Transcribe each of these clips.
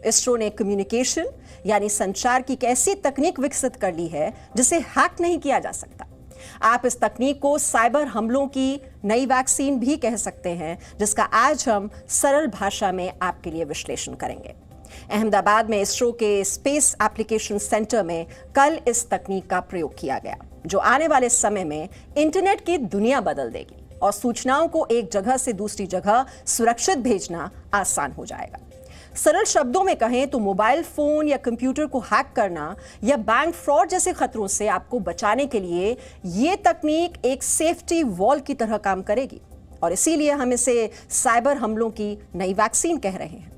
इसरो ने कम्युनिकेशन यानी संचार की एक ऐसी तकनीक विकसित कर ली है जिसे हैक नहीं किया जा सकता। आप इस तकनीक को साइबर हमलों की नई वैक्सीन भी कह सकते हैं, जिसका आज हम सरल भाषा में आपके लिए विश्लेषण करेंगे। अहमदाबाद में इसरो के स्पेस एप्लीकेशन सेंटर में कल इस तकनीक का प्रयोग किया गया, जो आने वाले समय में इंटरनेट की दुनिया बदल देगी और सूचनाओं को एक जगह से दूसरी जगह सुरक्षित भेजना आसान हो जाएगा। सरल शब्दों में कहें तो मोबाइल फोन या कंप्यूटर को हैक करना या बैंक फ्रॉड जैसे खतरों से आपको बचाने के लिए ये तकनीक एक सेफ्टी वॉल की तरह काम करेगी और इसीलिए हम इसे साइबर हमलों की नई वैक्सीन कह रहे हैं।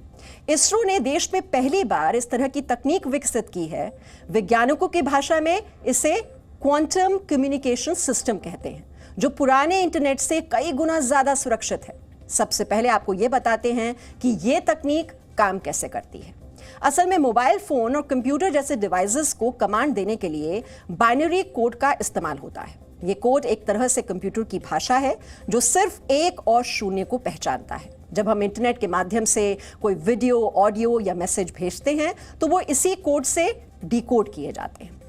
इसरो ने देश में पहली बार इस तरह की तकनीक विकसित की है। वैज्ञानिकों की भाषा में इसे क्वांटम कम्युनिकेशन सिस्टम कहते हैं, जो पुराने इंटरनेट से कई गुना ज्यादा सुरक्षित है। सबसे पहले आपको यह बताते हैं कि यह तकनीक काम कैसे करती है। असल में मोबाइल फोन और कंप्यूटर जैसे डिवाइसेस को कमांड देने के लिए बाइनरी कोड का इस्तेमाल होता है। यह कोड एक तरह से कंप्यूटर की भाषा है जो सिर्फ एक और शून्य को पहचानता है। जब हम इंटरनेट के माध्यम से कोई वीडियो, ऑडियो या मैसेज भेजते हैं तो वो इसी कोड से डिकोड किए जाते हैं।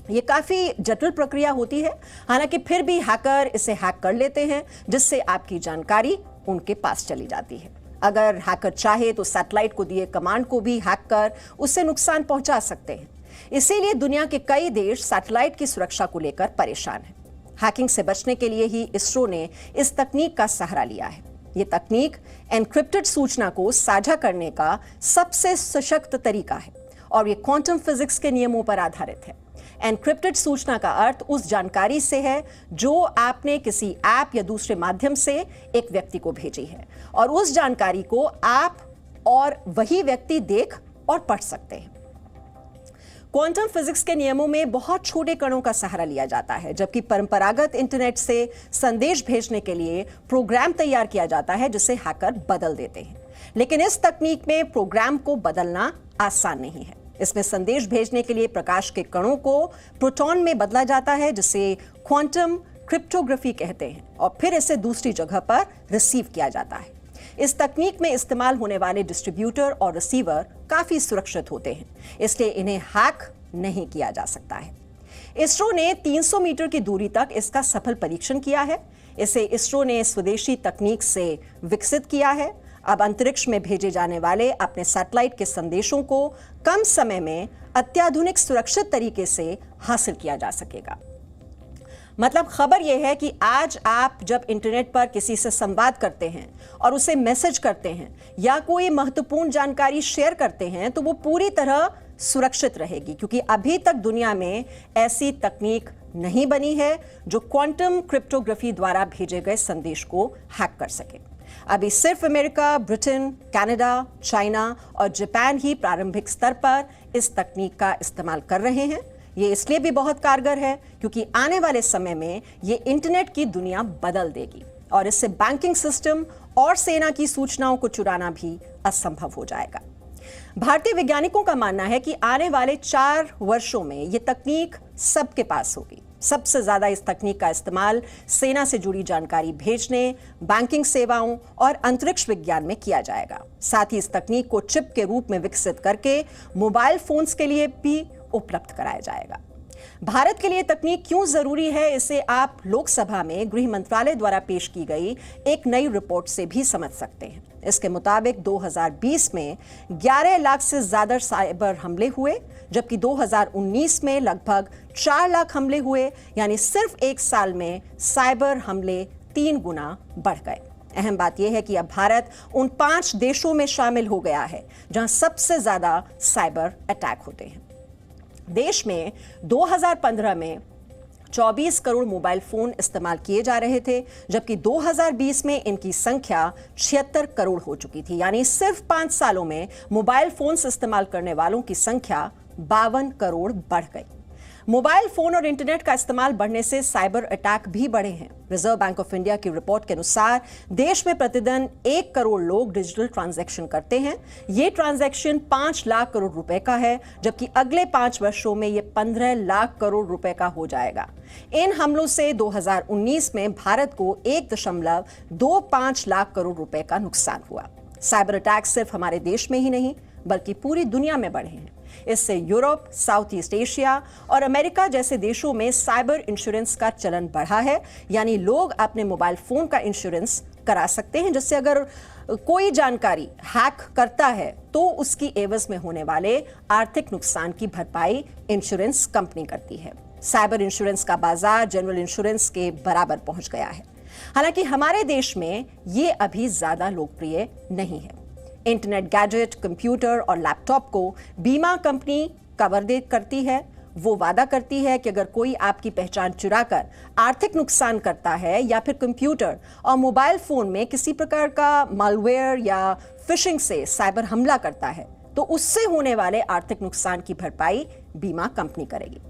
ये काफी जटिल प्रक्रिया होती है, हालांकि फिर भी हैकर इसे हैक कर लेते हैं, जिससे आपकी जानकारी उनके पास चली जाती है। अगर हैकर चाहे तो सैटेलाइट को दिए कमांड को भी हैक कर उससे नुकसान पहुंचा सकते हैं। इसीलिए दुनिया के कई देश सैटेलाइट की सुरक्षा को लेकर परेशान हैं। हैकिंग से बचने के लिए ही इसरो ने इस तकनीक का सहारा लिया है। ये तकनीक एन्क्रिप्टेड सूचना को साझा करने का सबसे सशक्त तरीका है और ये क्वांटम फिजिक्स के नियमों पर आधारित है। एन्क्रिप्टेड सूचना का अर्थ उस जानकारी से है जो आपने किसी ऐप या दूसरे माध्यम से एक व्यक्ति को भेजी है और उस जानकारी को आप और वही व्यक्ति देख और पढ़ सकते हैं। क्वांटम फिजिक्स के नियमों में बहुत छोटे कणों का सहारा लिया जाता है, जबकि परंपरागत इंटरनेट से संदेश भेजने के लिए प्रोग्राम तैयार किया जाता है जिसे हैकर बदल देते हैं। लेकिन इस तकनीक में प्रोग्राम को बदलना आसान नहीं है। इसमें संदेश भेजने के लिए प्रकाश के कणों को प्रोटॉन में बदला जाता है, जिसे क्वांटम क्रिप्टोग्राफी कहते हैं, और फिर इसे दूसरी जगह पर रिसीव किया जाता है। इस तकनीक में इस्तेमाल होने वाले डिस्ट्रीब्यूटर और रिसीवर काफी सुरक्षित होते हैं, इसलिए इन्हें हैक नहीं किया जा सकता है। इसरो ने 300 मीटर की दूरी तक इसका सफल परीक्षण किया है। इसे इसरो ने स्वदेशी तकनीक से विकसित किया है। अब अंतरिक्ष में भेजे जाने वाले अपने सैटेलाइट के संदेशों को कम समय में अत्याधुनिक सुरक्षित तरीके से हासिल किया जा सकेगा। मतलब खबर यह है कि आज आप जब इंटरनेट पर किसी से संवाद करते हैं और उसे मैसेज करते हैं या कोई महत्वपूर्ण जानकारी शेयर करते हैं तो वो पूरी तरह सुरक्षित रहेगी, क्योंकि अभी तक दुनिया में ऐसी तकनीक नहीं बनी है जो क्वांटम क्रिप्टोग्राफी द्वारा भेजे गए संदेश को हैक कर सके। अभी सिर्फ अमेरिका, ब्रिटेन, कनाडा, चाइना और जापान ही प्रारंभिक स्तर पर इस तकनीक का इस्तेमाल कर रहे हैं। ये इसलिए भी बहुत कारगर है क्योंकि आने वाले समय में ये इंटरनेट की दुनिया बदल देगी और इससे बैंकिंग सिस्टम और सेना की सूचनाओं को चुराना भी असंभव हो जाएगा। भारतीय वैज्ञानिकों का मानना है कि आने वाले 4 वर्षों में ये तकनीक सबके पास होगी। सबसे ज्यादा इस तकनीक का इस्तेमाल सेना से जुड़ी जानकारी भेजने, बैंकिंग सेवाओं और अंतरिक्ष विज्ञान में किया जाएगा। साथ ही इस तकनीक को चिप के रूप में विकसित करके मोबाइल फोन्स के लिए भी उपलब्ध कराया जाएगा। भारत के लिए तकनीक क्यों जरूरी है, इसे आप लोकसभा में गृह मंत्रालय द्वारा पेश की गई एक नई रिपोर्ट से भी समझ सकते हैं। इसके मुताबिक 2020 में 11 लाख से ज्यादा साइबर हमले हुए, जबकि 2019 में लगभग 4 लाख हमले हुए, यानी सिर्फ एक साल में साइबर हमले 3 गुना बढ़ गए। अहम बात यह है कि अब भारत उन 5 देशों में शामिल हो गया है जहां सबसे ज्यादा साइबर अटैक होते हैं। देश में 2015 में 24 करोड़ मोबाइल फोन इस्तेमाल किए जा रहे थे, जबकि 2020 में इनकी संख्या 76 करोड़ हो चुकी थी। यानी सिर्फ 5 सालों में मोबाइल फोन्स इस्तेमाल करने वालों की संख्या 52 करोड़ बढ़ गई। मोबाइल फोन और इंटरनेट का इस्तेमाल बढ़ने से साइबर अटैक भी बढ़े हैं। रिजर्व बैंक ऑफ इंडिया की रिपोर्ट के अनुसार देश में प्रतिदिन 1 करोड़ लोग डिजिटल ट्रांजैक्शन करते हैं। ये ट्रांजैक्शन 5 लाख करोड़ रुपए का है, जबकि अगले 5 वर्षों में ये 15 लाख करोड़ रुपए का हो जाएगा। इन हमलों से 2019 में भारत को 1.25 लाख करोड़ रुपए का नुकसान हुआ। साइबर अटैक सिर्फ हमारे देश में ही नहीं बल्कि पूरी दुनिया में बढ़े हैं। इससे यूरोप, साउथ ईस्ट एशिया और अमेरिका जैसे देशों में साइबर इंश्योरेंस का चलन बढ़ा है। यानी लोग अपने मोबाइल फोन का इंश्योरेंस करा सकते हैं, जिससे अगर कोई जानकारी हैक करता है तो उसकी एवज में होने वाले आर्थिक नुकसान की भरपाई इंश्योरेंस कंपनी करती है। साइबर इंश्योरेंस का बाजार जनरल इंश्योरेंस के बराबर पहुंच गया है। हालांकि हमारे देश में ये अभी ज्यादा लोकप्रिय नहीं है। इंटरनेट गैजेट, कंप्यूटर और लैपटॉप को बीमा कंपनी कवर करती है। वो वादा करती है कि अगर कोई आपकी पहचान चुराकर आर्थिक नुकसान करता है या फिर कंप्यूटर और मोबाइल फोन में किसी प्रकार का मालवेयर या फिशिंग से साइबर हमला करता है तो उससे होने वाले आर्थिक नुकसान की भरपाई बीमा कंपनी करेगी।